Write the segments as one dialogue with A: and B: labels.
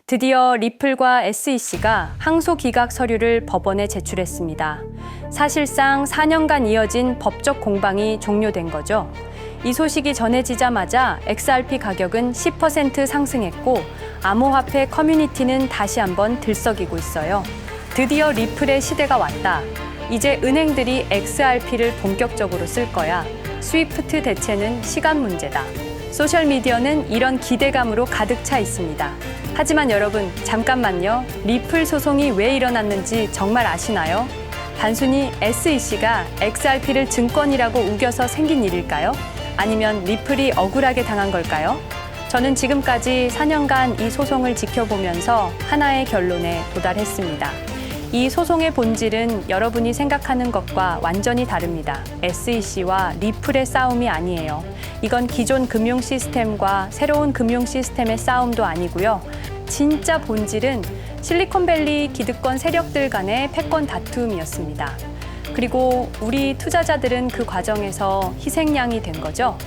A: 드디어 리플과 SEC가 항소 기각 서류를 법원에 제출했습니다. 사실상 4년간 이어진 법적 공방이 종료된 거죠. 이 소식이 전해지자마자 XRP 가격은 10% 상승했고 암호화폐 커뮤니티는 다시 한번 들썩이고 있어요. 드디어 리플의 시대가 왔다. 이제 은행들이 XRP를 본격적으로 쓸 거야. 스위프트 대체는 시간 문제다. 소셜미디어는 이런 기대감으로 가득 차 있습니다. 하지만 여러분, 잠깐만요. 리플 소송이 왜 일어났는지 정말 아시나요? 단순히 SEC가 XRP를 증권이라고 우겨서 생긴 일일까요? 아니면 리플이 억울하게 당한 걸까요? 저는 지금까지 4년간 이 소송을 지켜보면서 하나의 결론에 도달했습니다. 이 소송의 본질은 여러분이 생각하는 것과 완전히 다릅니다. SEC와 리플의 싸움이 아니에요. 이건 기존 금융 시스템과 새로운 금융 시스템의 싸움도 아니고요. 진짜 본질은 실리콘밸리 기득권 세력들 간의 패권 다툼이었습니다. 그리고 우리 투자자들은 그 과정에서 희생양이 된 거죠.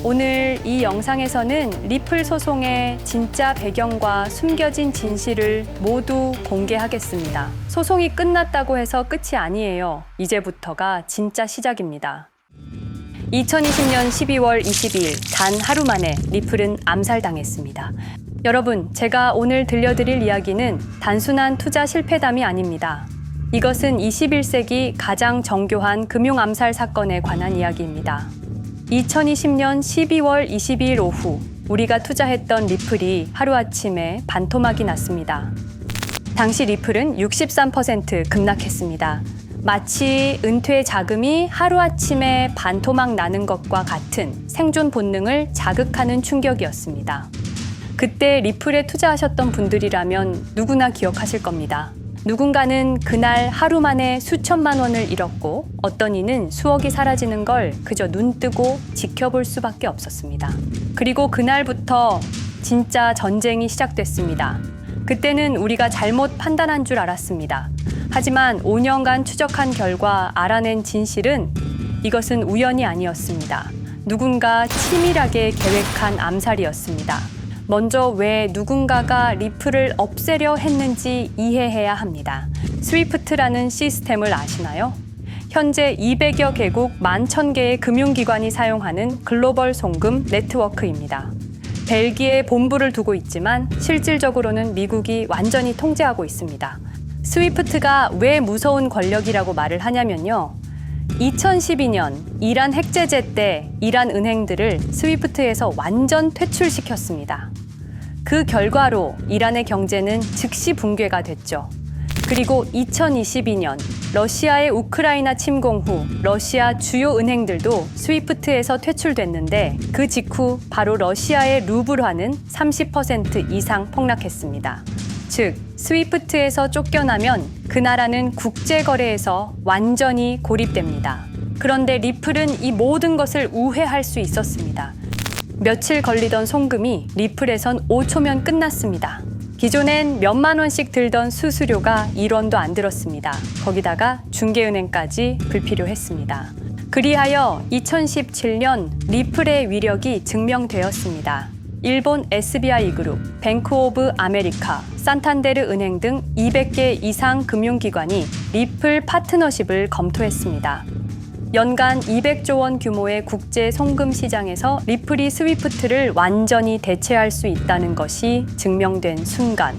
A: 오늘 이 영상에서는 리플 소송의 진짜 배경과 숨겨진 진실을 모두 공개하겠습니다. 소송이 끝났다고 해서 끝이 아니에요. 이제부터가 진짜 시작입니다. 2020년 12월 22일 단 하루 만에 리플은 암살당했습니다. 여러분, 제가 오늘 들려드릴 이야기는 단순한 투자 실패담이 아닙니다. 이것은 21세기 가장 정교한 금융 암살 사건에 관한 이야기입니다. 2020년 12월 22일 오후 우리가 투자했던 리플이 하루아침에 반토막이 났습니다. 당시 리플은 63% 급락했습니다. 마치 은퇴 자금이 하루아침에 반토막 나는 것과 같은 생존 본능을 자극하는 충격이었습니다. 그때 리플에 투자하셨던 분들이라면 누구나 기억하실 겁니다. 누군가는 그날 하루 만에 수천만 원을 잃었고 어떤 이는 수억이 사라지는 걸 그저 눈 뜨고 지켜볼 수밖에 없었습니다. 그리고 그날부터 진짜 전쟁이 시작됐습니다. 그때는 우리가 잘못 판단한 줄 알았습니다. 하지만 5년간 추적한 결과 알아낸 진실은 이것은 우연이 아니었습니다. 누군가 치밀하게 계획한 암살이었습니다. 먼저 왜 누군가가 리플을 없애려 했는지 이해해야 합니다. 스위프트라는 시스템을 아시나요? 현재 200여 개국 11,000개의 금융기관이 사용하는 글로벌 송금 네트워크입니다. 벨기에에 본부를 두고 있지만 실질적으로는 미국이 완전히 통제하고 있습니다. 스위프트가 왜 무서운 권력이라고 말을 하냐면요. 2012년 이란 핵제재 때 이란 은행들을 스위프트에서 완전 퇴출시켰습니다. 그 결과로 이란의 경제는 즉시 붕괴가 됐죠. 그리고 2022년 러시아의 우크라이나 침공 후 러시아 주요 은행들도 스위프트에서 퇴출됐는데 그 직후 바로 러시아의 루블화는 30% 이상 폭락했습니다. 즉, 스위프트에서 쫓겨나면 그 나라는 국제거래에서 완전히 고립됩니다. 그런데 리플은 이 모든 것을 우회할 수 있었습니다. 며칠 걸리던 송금이 리플에선 5초면 끝났습니다. 기존엔 몇만 원씩 들던 수수료가 1원도 안 들었습니다. 거기다가 중개은행까지 불필요했습니다. 그리하여 2017년 리플의 위력이 증명되었습니다. 일본 SBI 그룹, 뱅크 오브 아메리카, 산탄데르 은행 등 200개 이상 금융기관이 리플 파트너십을 검토했습니다. 연간 200조 원 규모의 국제 송금 시장에서 리플이 스위프트를 완전히 대체할 수 있다는 것이 증명된 순간,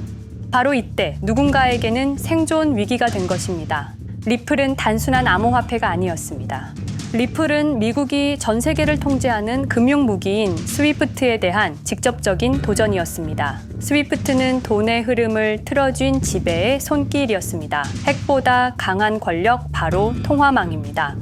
A: 바로 이때 누군가에게는 생존 위기가 된 것입니다. 리플은 단순한 암호화폐가 아니었습니다. 리플은 미국이 전 세계를 통제하는 금융 무기인 스위프트에 대한 직접적인 도전이었습니다. 스위프트는 돈의 흐름을 틀어쥔 지배의 손길이었습니다. 핵보다 강한 권력, 바로 통화망입니다.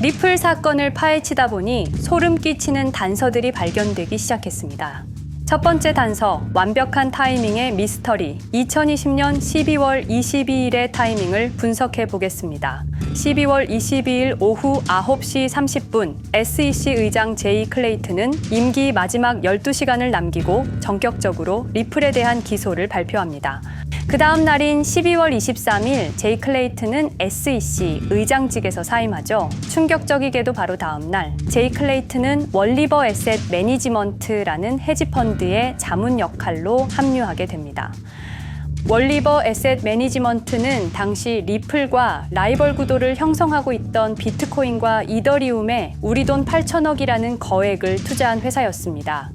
A: 리플 사건을 파헤치다 보니 소름 끼치는 단서들이 발견되기 시작했습니다. 첫 번째 단서, 완벽한 타이밍의 미스터리. 2020년 12월 22일의 타이밍을 분석해 보겠습니다. 12월 22일 오후 9시 30분, SEC 의장 제이 클레이튼은 임기 마지막 12시간을 남기고 전격적으로 리플에 대한 기소를 발표합니다. 그 다음 날인 12월 23일 제이 클레이튼은 SEC 의장직에서 사임하죠. 충격적이게도 바로 다음 날 제이 클레이튼은 월리버 에셋 매니지먼트라는 헤지펀드의 자문 역할로 합류하게 됩니다. 월리버 에셋 매니지먼트는 당시 리플과 라이벌 구도를 형성하고 있던 비트코인과 이더리움에 우리 돈 8천억이라는 거액을 투자한 회사였습니다.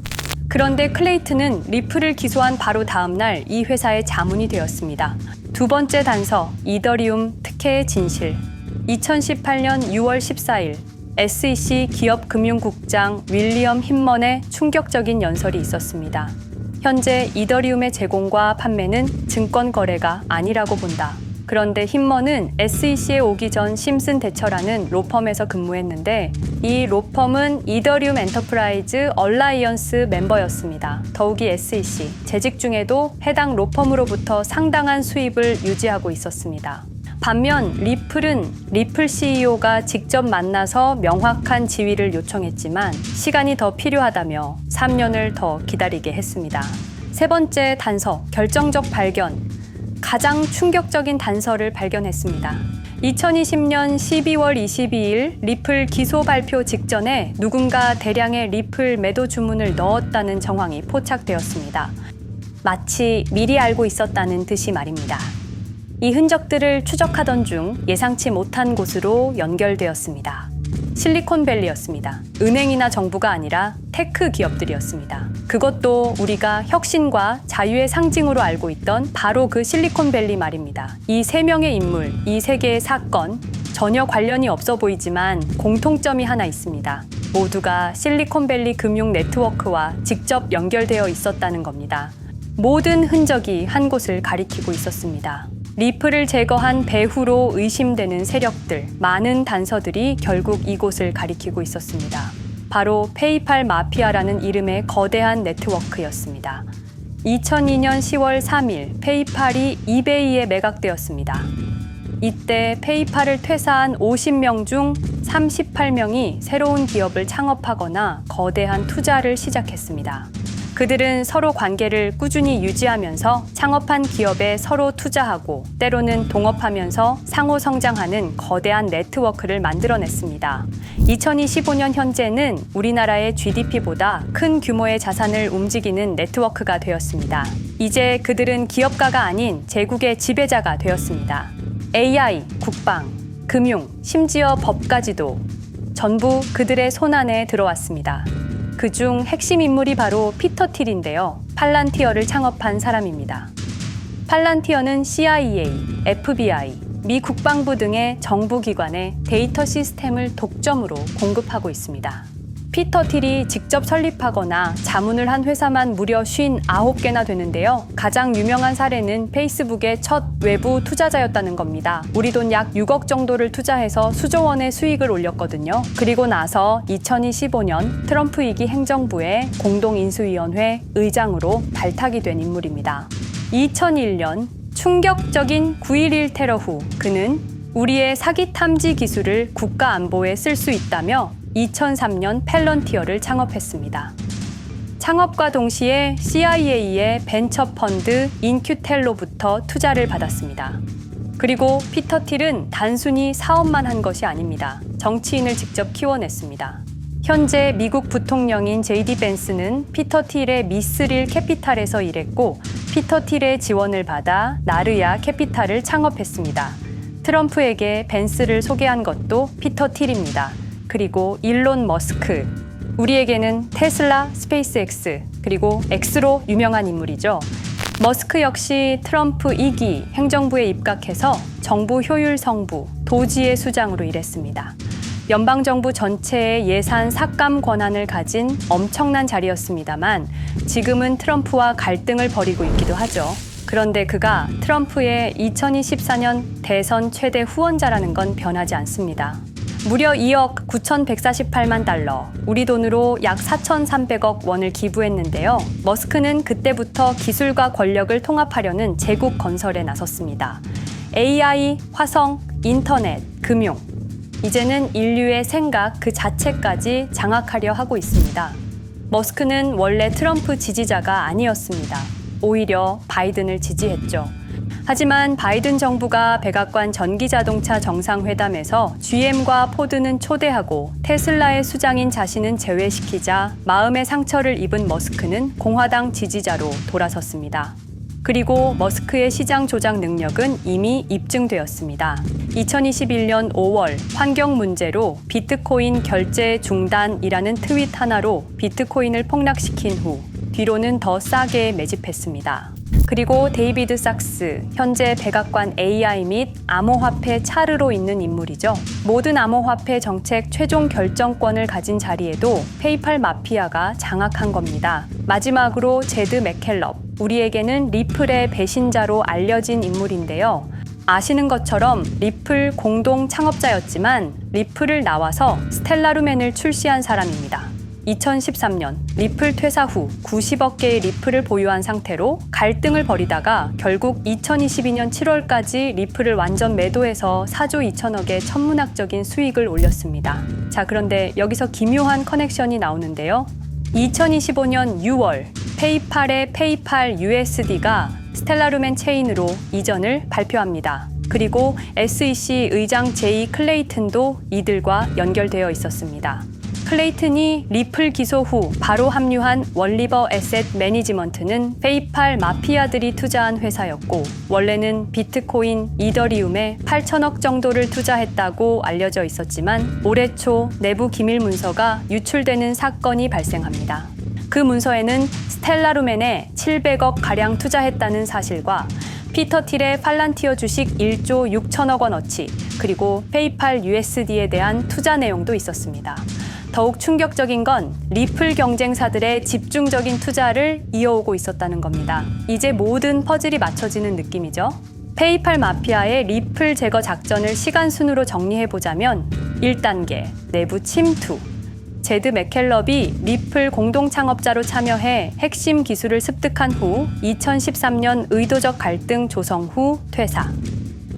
A: 그런데 클레이튼은 리플을 기소한 바로 다음 날 이 회사의 자문이 되었습니다. 두 번째 단서, 이더리움 특혜의 진실. 2018년 6월 14일 SEC 기업금융국장 윌리엄 힘먼의 충격적인 연설이 있었습니다. 현재 이더리움의 제공과 판매는 증권 거래가 아니라고 본다. 그런데 힘먼은 SEC에 오기 전 심슨 대처라는 로펌에서 근무했는데 이 로펌은 이더리움 엔터프라이즈 얼라이언스 멤버였습니다. 더욱이 SEC 재직 중에도 해당 로펌으로부터 상당한 수입을 유지하고 있었습니다. 반면 리플은 리플 CEO가 직접 만나서 명확한 지위를 요청했지만 시간이 더 필요하다며 3년을 더 기다리게 했습니다. 세 번째 단서, 결정적 발견. 가장 충격적인 단서를 발견했습니다. 2020년 12월 22일 리플 기소 발표 직전에 누군가 대량의 리플 매도 주문을 넣었다는 정황이 포착되었습니다. 마치 미리 알고 있었다는 듯이 말입니다. 이 흔적들을 추적하던 중 예상치 못한 곳으로 연결되었습니다. 실리콘밸리였습니다. 은행이나 정부가 아니라 테크 기업들이었습니다. 그것도 우리가 혁신과 자유의 상징으로 알고 있던 바로 그 실리콘밸리 말입니다. 이 세 명의 인물, 이 세 개의 사건, 전혀 관련이 없어 보이지만 공통점이 하나 있습니다. 모두가 실리콘밸리 금융 네트워크와 직접 연결되어 있었다는 겁니다. 모든 흔적이 한 곳을 가리키고 있었습니다. 리플을 제거한 배후로 의심되는 세력들, 많은 단서들이 결국 이곳을 가리키고 있었습니다. 바로 페이팔 마피아라는 이름의 거대한 네트워크였습니다. 2002년 10월 3일 페이팔이 이베이에 매각되었습니다. 이때 페이팔을 퇴사한 50명 중 38명이 새로운 기업을 창업하거나 거대한 투자를 시작했습니다. 그들은 서로 관계를 꾸준히 유지하면서 창업한 기업에 서로 투자하고 때로는 동업하면서 상호 성장하는 거대한 네트워크를 만들어냈습니다. 2025년 현재는 우리나라의 GDP보다 큰 규모의 자산을 움직이는 네트워크가 되었습니다. 이제 그들은 기업가가 아닌 제국의 지배자가 되었습니다. AI, 국방, 금융, 심지어 법까지도 전부 그들의 손안에 들어왔습니다. 그중 핵심 인물이 바로 피터 틸인데요. 팔란티어를 창업한 사람입니다. 팔란티어는 CIA, FBI, 미 국방부 등의 정부기관에 데이터 시스템을 독점으로 공급하고 있습니다. 피터 틸이 직접 설립하거나 자문을 한 회사만 무려 59개나 되는데요. 가장 유명한 사례는 페이스북의 첫 외부 투자자였다는 겁니다. 우리 돈 약 6억 정도를 투자해서 수조 원의 수익을 올렸거든요. 그리고 나서 2025년 트럼프 2기 행정부의 공동인수위원회 의장으로 발탁이 된 인물입니다. 2001년 충격적인 9.11 테러 후 그는 우리의 사기 탐지 기술을 국가 안보에 쓸 수 있다며 2003년 팰런티어를 창업했습니다. 창업과 동시에 CIA의 벤처 펀드 인큐텔로부터 투자를 받았습니다. 그리고 피터 틸은 단순히 사업만 한 것이 아닙니다. 정치인을 직접 키워냈습니다. 현재 미국 부통령인 JD 벤스는 피터 틸의 미스릴 캐피탈에서 일했고 피터 틸의 지원을 받아 나르야 캐피탈을 창업했습니다. 트럼프에게 벤스를 소개한 것도 피터 틸입니다. 그리고 일론 머스크, 우리에게는 테슬라, 스페이스X, 그리고 X로 유명한 인물이죠. 머스크 역시 트럼프 2기 행정부에 입각해서 정부 효율 성부, 도지의 수장으로 일했습니다. 연방정부 전체의 예산 삭감 권한을 가진 엄청난 자리였습니다만 지금은 트럼프와 갈등을 벌이고 있기도 하죠. 그런데 그가 트럼프의 2024년 대선 최대 후원자라는 건 변하지 않습니다. 무려 2억 9,148만 달러, 우리 돈으로 약 4,300억 원을 기부했는데요. 머스크는 그때부터 기술과 권력을 통합하려는 제국 건설에 나섰습니다. AI, 화성, 인터넷, 금융, 이제는 인류의 생각 그 자체까지 장악하려 하고 있습니다. 머스크는 원래 트럼프 지지자가 아니었습니다. 오히려 바이든을 지지했죠. 하지만 바이든 정부가 백악관 전기자동차 정상회담에서 GM과 포드는 초대하고 테슬라의 수장인 자신은 제외시키자 마음의 상처를 입은 머스크는 공화당 지지자로 돌아섰습니다. 그리고 머스크의 시장 조작 능력은 이미 입증되었습니다. 2021년 5월 환경 문제로 비트코인 결제 중단이라는 트윗 하나로 비트코인을 폭락시킨 후 뒤로는 더 싸게 매집했습니다. 그리고 데이비드 sak스, 현재 백악관 AI 및 암호화폐 차르로 있는 인물이죠. 모든 암호화폐 정책 최종 결정권을 가진 자리에도 페이팔 마피아가 장악한 겁니다. 마지막으로 제드 맥켈럽, 우리에게는 리플의 배신자로 알려진 인물인데요. 아시는 것처럼 리플 공동 창업자였지만 리플을 나와서 스텔라루멘을 출시한 사람입니다. 2013년 리플 퇴사 후 90억 개의 리플을 보유한 상태로 갈등을 벌이다가 결국 2022년 7월까지 리플을 완전 매도해서 4조 2천억의 천문학적인 수익을 올렸습니다. 자, 그런데 여기서 기묘한 커넥션이 나오는데요. 2025년 6월 페이팔의 페이팔 USD가 스텔라루멘 체인으로 이전을 발표합니다. 그리고 SEC 의장 제이 클레이튼도 이들과 연결되어 있었습니다. 클레이튼이 리플 기소 후 바로 합류한 월리버 에셋 매니지먼트는 페이팔 마피아들이 투자한 회사였고 원래는 비트코인, 이더리움에 8천억 정도를 투자했다고 알려져 있었지만 올해 초 내부 기밀 문서가 유출되는 사건이 발생합니다. 그 문서에는 스텔라루멘에 700억 가량 투자했다는 사실과 피터 틸의 팔란티어 주식 1조 6천억 원어치 그리고 페이팔 USD에 대한 투자 내용도 있었습니다. 더욱 충격적인 건 리플 경쟁사들의 집중적인 투자를 이어오고 있었다는 겁니다. 이제 모든 퍼즐이 맞춰지는 느낌이죠. 페이팔 마피아의 리플 제거 작전을 시간 순으로 정리해보자면 1단계, 내부 침투. 제드 맥켈럽이 리플 공동 창업자로 참여해 핵심 기술을 습득한 후 2013년 의도적 갈등 조성 후 퇴사.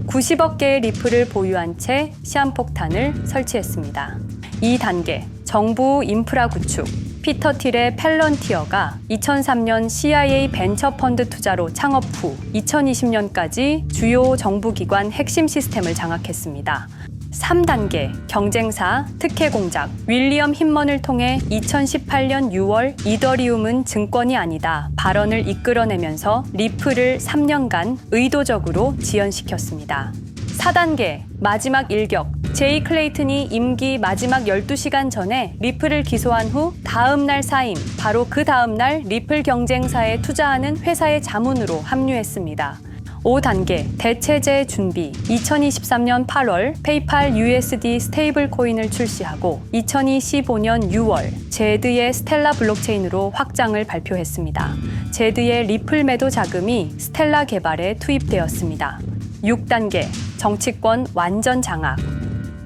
A: 90억 개의 리플을 보유한 채 시한폭탄을 설치했습니다. 2단계, 정부 인프라 구축. 피터 틸의 팰런티어가 2003년 CIA 벤처 펀드 투자로 창업 후 2020년까지 주요 정부기관 핵심 시스템을 장악했습니다. 3단계, 경쟁사 특혜 공작. 윌리엄 힌먼을 통해 2018년 6월 이더리움은 증권이 아니다 발언을 이끌어내면서 리플을 3년간 의도적으로 지연시켰습니다. 4단계, 마지막 일격. 제이 클레이튼이 임기 마지막 12시간 전에 리플을 기소한 후 다음 날 사임, 바로 그 다음 날 리플 경쟁사에 투자하는 회사의 자문으로 합류했습니다. 5단계, 대체제 준비. 2023년 8월 페이팔 USD 스테이블 코인을 출시하고 2025년 6월 제드의 스텔라 블록체인으로 확장을 발표했습니다. 제드의 리플 매도 자금이 스텔라 개발에 투입되었습니다. 6단계, 정치권 완전 장악.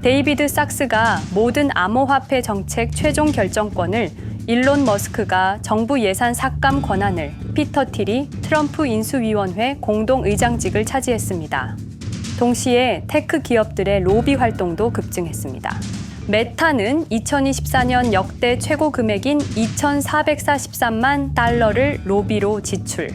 A: 데이비드 sak스가 모든 암호화폐 정책 최종 결정권을, 일론 머스크가 정부 예산 삭감 권한을, 피터 틸이 트럼프 인수위원회 공동의장직을 차지했습니다. 동시에 테크 기업들의 로비 활동도 급증했습니다. 메타는 2024년 역대 최고 금액인 2,443만 달러를 로비로 지출.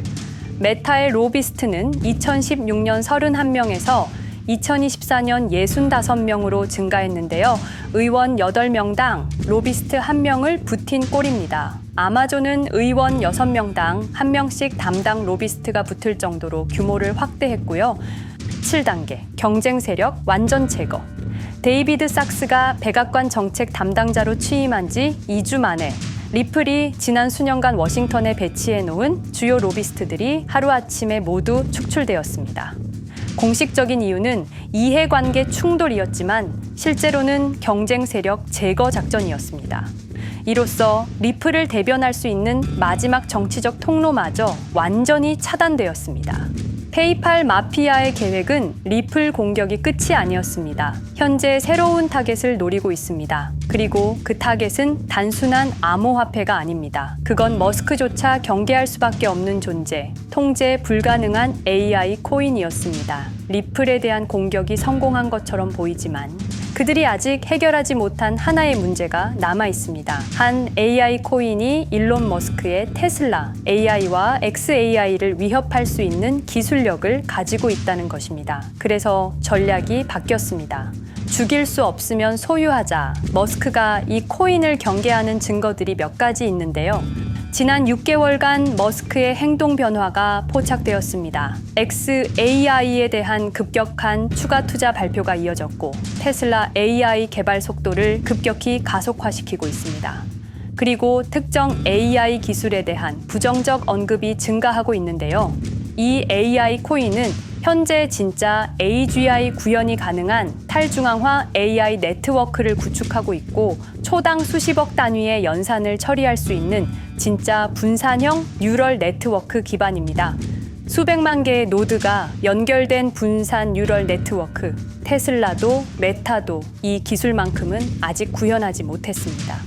A: 메타의 로비스트는 2016년 31명에서 2024년 65명으로 증가했는데요. 의원 8명당 로비스트 1명을 붙인 꼴입니다. 아마존은 의원 6명당 1명씩 담당 로비스트가 붙을 정도로 규모를 확대했고요. 7단계, 경쟁 세력 완전 제거. 데이비드 sak스가 백악관 정책 담당자로 취임한 지 2주 만에 리플이 지난 수년간 워싱턴에 배치해 놓은 주요 로비스트들이 하루아침에 모두 축출되었습니다. 공식적인 이유는 이해관계 충돌이었지만 실제로는 경쟁 세력 제거 작전이었습니다. 이로써 리플을 대변할 수 있는 마지막 정치적 통로마저 완전히 차단되었습니다. 페이팔 마피아의 계획은 리플 공격이 끝이 아니었습니다. 현재 새로운 타겟을 노리고 있습니다. 그리고 그 타겟은 단순한 암호화폐가 아닙니다. 그건 머스크조차 경계할 수밖에 없는 존재, 통제 불가능한 AI 코인이었습니다. 리플에 대한 공격이 성공한 것처럼 보이지만 그들이 아직 해결하지 못한 하나의 문제가 남아 있습니다. 한 AI 코인이 일론 머스크의 테슬라 AI와 XAI를 위협할 수 있는 기술력을 가지고 있다는 것입니다. 그래서 전략이 바뀌었습니다. 죽일 수 없으면 소유하자. 머스크가 이 코인을 경계하는 증거들이 몇 가지 있는데요. 지난 6개월간 머스크의 행동 변화가 포착되었습니다. XAI에 대한 급격한 추가 투자 발표가 이어졌고 테슬라 AI 개발 속도를 급격히 가속화시키고 있습니다. 그리고 특정 AI 기술에 대한 부정적 언급이 증가하고 있는데요. 이 AI 코인은 현재 진짜 AGI 구현이 가능한 탈중앙화 AI 네트워크를 구축하고 있고 초당 수십억 단위의 연산을 처리할 수 있는 진짜 분산형 뉴럴 네트워크 기반입니다. 수백만 개의 노드가 연결된 분산 뉴럴 네트워크, 테슬라도 메타도 이 기술만큼은 아직 구현하지 못했습니다.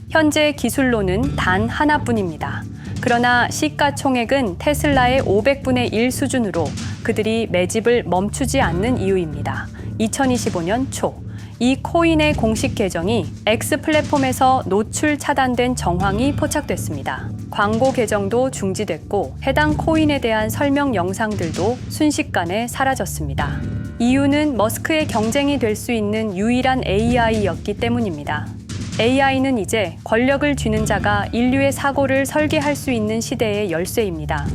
A: 현재 기술로는 단 하나뿐입니다. 그러나 시가총액은 테슬라의 500분의 1 수준으로 그들이 매집을 멈추지 않는 이유입니다. 2025년 초, 이 코인의 공식 계정이 X 플랫폼에서 노출 차단된 정황이 포착됐습니다. 광고 계정도 중지됐고 해당 코인에 대한 설명 영상들도 순식간에 사라졌습니다. 이유는 머스크의 경쟁이 될 수 있는 유일한 AI였기 때문입니다. AI는 이제 권력을 쥐는 자가 인류의 사고를 설계할 수 있는 시대의 열쇠입니다.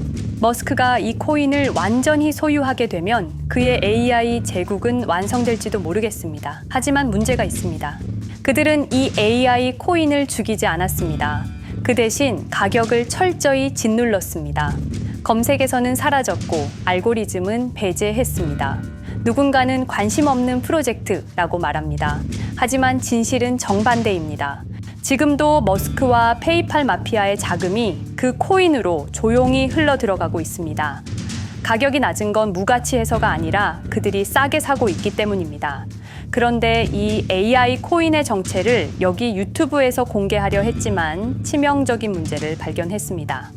A: 머스크가 이 코인을 완전히 소유하게 되면 그의 AI 제국은 완성될지도 모르겠습니다. 하지만 문제가 있습니다. 그들은 이 AI 코인을 죽이지 않았습니다. 그 대신 가격을 철저히 짓눌렀습니다. 검색에서는 사라졌고 알고리즘은 배제했습니다. 누군가는 관심 없는 프로젝트라고 말합니다. 하지만 진실은 정반대입니다. 지금도 머스크와 페이팔 마피아의 자금이 그 코인으로 조용히 흘러 들어가고 있습니다. 가격이 낮은 건 무가치해서가 아니라 그들이 싸게 사고 있기 때문입니다. 그런데 이 AI 코인의 정체를 여기 유튜브에서 공개하려 했지만 치명적인 문제를 발견했습니다.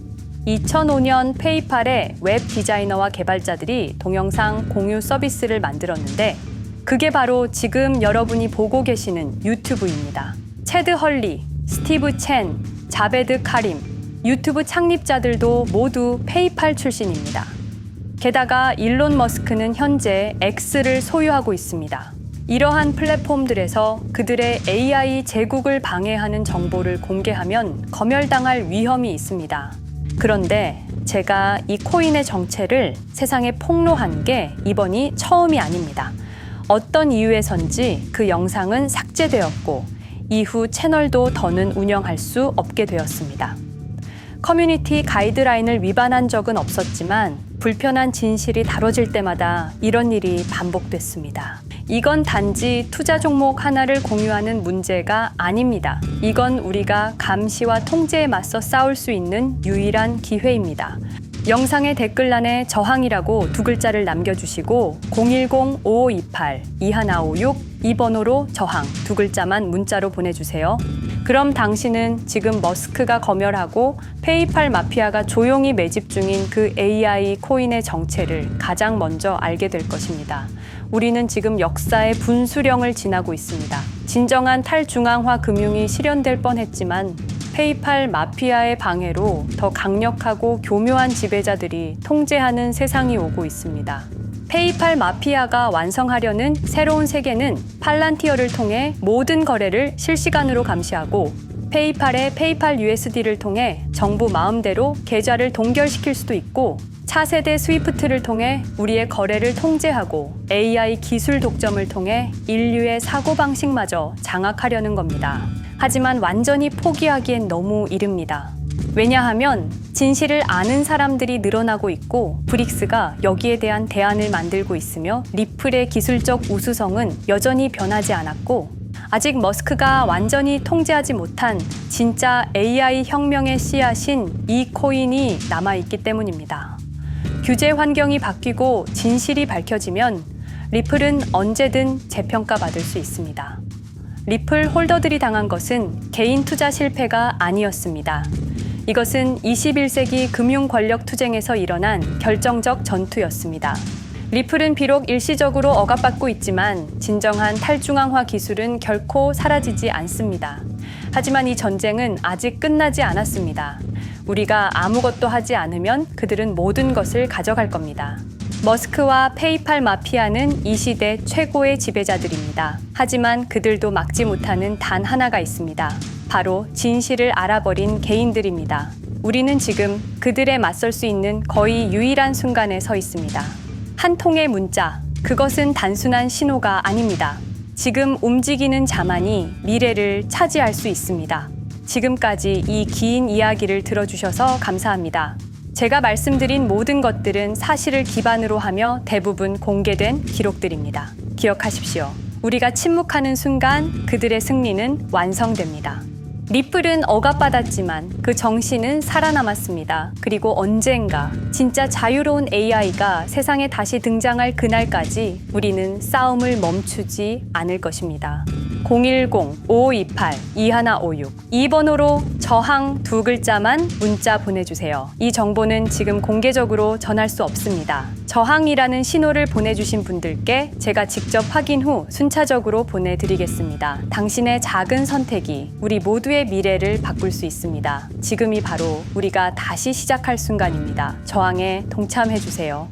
A: 2005년 페이팔의 웹 디자이너와 개발자들이 동영상 공유 서비스를 만들었는데 그게 바로 지금 여러분이 보고 계시는 유튜브입니다. 체드 헐리, 스티브 첸, 자베드 카림, 유튜브 창립자들도 모두 페이팔 출신입니다. 게다가 일론 머스크는 현재 X를 소유하고 있습니다. 이러한 플랫폼들에서 그들의 AI 제국을 방해하는 정보를 공개하면 검열당할 위험이 있습니다. 그런데 제가 이 코인의 정체를 세상에 폭로한 게 이번이 처음이 아닙니다. 어떤 이유에선지 그 영상은 삭제되었고 이후 채널도 더는 운영할 수 없게 되었습니다. 커뮤니티 가이드라인을 위반한 적은 없었지만 불편한 진실이 다뤄질 때마다 이런 일이 반복됐습니다. 이건 단지 투자 종목 하나를 공유하는 문제가 아닙니다. 이건 우리가 감시와 통제에 맞서 싸울 수 있는 유일한 기회입니다. 영상의 댓글란에 저항이라고 두 글자를 남겨주시고 010-5528-2156 이 번호로 저항 두 글자만 문자로 보내주세요. 그럼 당신은 지금 머스크가 검열하고 페이팔 마피아가 조용히 매집 중인 그 AI 코인의 정체를 가장 먼저 알게 될 것입니다. 우리는 지금 역사의 분수령을 지나고 있습니다. 진정한 탈중앙화 금융이 실현될 뻔했지만 페이팔 마피아의 방해로 더 강력하고 교묘한 지배자들이 통제하는 세상이 오고 있습니다. 페이팔 마피아가 완성하려는 새로운 세계는 팔란티어를 통해 모든 거래를 실시간으로 감시하고 페이팔의 페이팔 USD를 통해 정부 마음대로 계좌를 동결시킬 수도 있고 차세대 스위프트를 통해 우리의 거래를 통제하고 AI 기술 독점을 통해 인류의 사고방식마저 장악하려는 겁니다. 하지만 완전히 포기하기엔 너무 이릅니다. 왜냐하면 진실을 아는 사람들이 늘어나고 있고 브릭스가 여기에 대한 대안을 만들고 있으며 리플의 기술적 우수성은 여전히 변하지 않았고 아직 머스크가 완전히 통제하지 못한 진짜 AI 혁명의 씨앗인 이 코인이 남아있기 때문입니다. 규제 환경이 바뀌고 진실이 밝혀지면 리플은 언제든 재평가받을 수 있습니다. 리플 홀더들이 당한 것은 개인 투자 실패가 아니었습니다. 이것은 21세기 금융 권력 투쟁에서 일어난 결정적 전투였습니다. 리플은 비록 일시적으로 억압받고 있지만 진정한 탈중앙화 기술은 결코 사라지지 않습니다. 하지만 이 전쟁은 아직 끝나지 않았습니다. 우리가 아무것도 하지 않으면 그들은 모든 것을 가져갈 겁니다. 머스크와 페이팔 마피아는 이 시대 최고의 지배자들입니다. 하지만 그들도 막지 못하는 단 하나가 있습니다. 바로 진실을 알아버린 개인들입니다. 우리는 지금 그들에 맞설 수 있는 거의 유일한 순간에 서 있습니다. 한 통의 문자, 그것은 단순한 신호가 아닙니다. 지금 움직이는 자만이 미래를 차지할 수 있습니다. 지금까지 이 긴 이야기를 들어주셔서 감사합니다. 제가 말씀드린 모든 것들은 사실을 기반으로 하며 대부분 공개된 기록들입니다. 기억하십시오. 우리가 침묵하는 순간 그들의 승리는 완성됩니다. 리플은 억압받았지만 그 정신은 살아남았습니다. 그리고 언젠가 진짜 자유로운 AI가 세상에 다시 등장할 그날까지 우리는 싸움을 멈추지 않을 것입니다. 010-5528-2156 이 번호로 저항 2글자만 문자 보내주세요. 이 정보는 지금 공개적으로 전할 수 없습니다. 저항이라는 신호를 보내주신 분들께 제가 직접 확인 후 순차적으로 보내드리겠습니다. 당신의 작은 선택이 우리 모두의 미래를 바꿀 수 있습니다. 지금이 바로 우리가 다시 시작할 순간입니다. 저항에 동참해주세요.